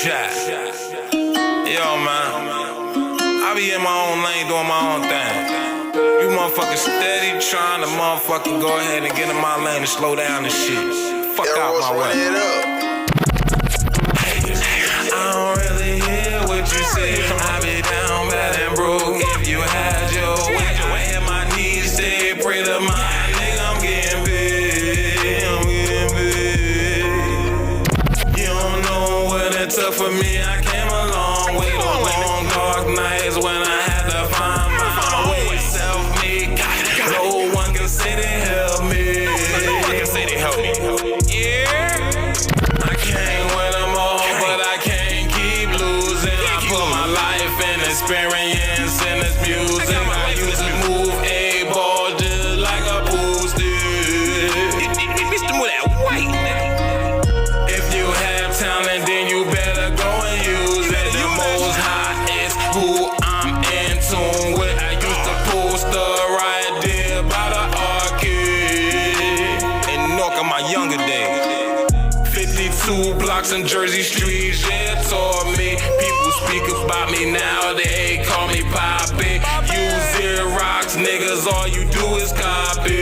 shot. Yo, man, I be in my own lane doing my own thing. You motherfuckers steady trying to motherfucking go ahead and get in my lane and slow down and shit. Fuck out my way. I don't really hear what you say. I be down bad and broke. If you had your way, I hit my knees, say pray to my nigga, I'm getting big. I'm getting big. You don't know what it took for me. I came a long way. Those long dark nights when I had to find my way. Self-made, no one can say they help me. No one can say they help me. Yeah, I can't win them all, but I can't keep losing. I put my life and experience in this music. I used to move a ball just like a pool stick. If you have talent, then you better go and use it. The most high is who I'm in tune with. I used to post right there by the arcade in Newark in my younger days. 52 blocks in Jersey Street, yeah, taught me. People speak about me now, they call me Poppy. You Xerox niggas, all you do is copy.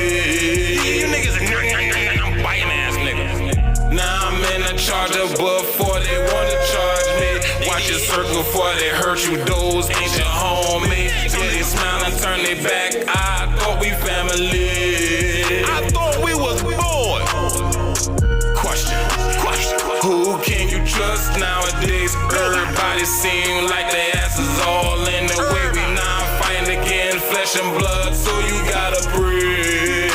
You niggas are biting ass niggas. Now I'm in a charger before they wanna charge me. Watch your circle before they hurt you, those ain't your homie. Yeah, they smile and turn their back, I thought we family. I thought we was boys. Question. Who can you trust nowadays? Everybody seem like their ass is all in the way. We not fighting again, flesh and blood, so you gotta breathe.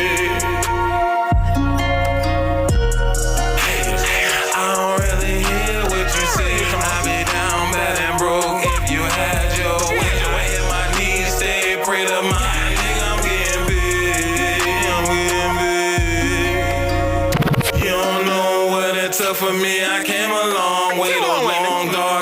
I don't really hear what you say. I be down bad and broke. If you had your way, I hit my knees, say pray to my nigga, I'm getting big. I'm getting big. You don't know what it took for me. I came a long way. Those long dark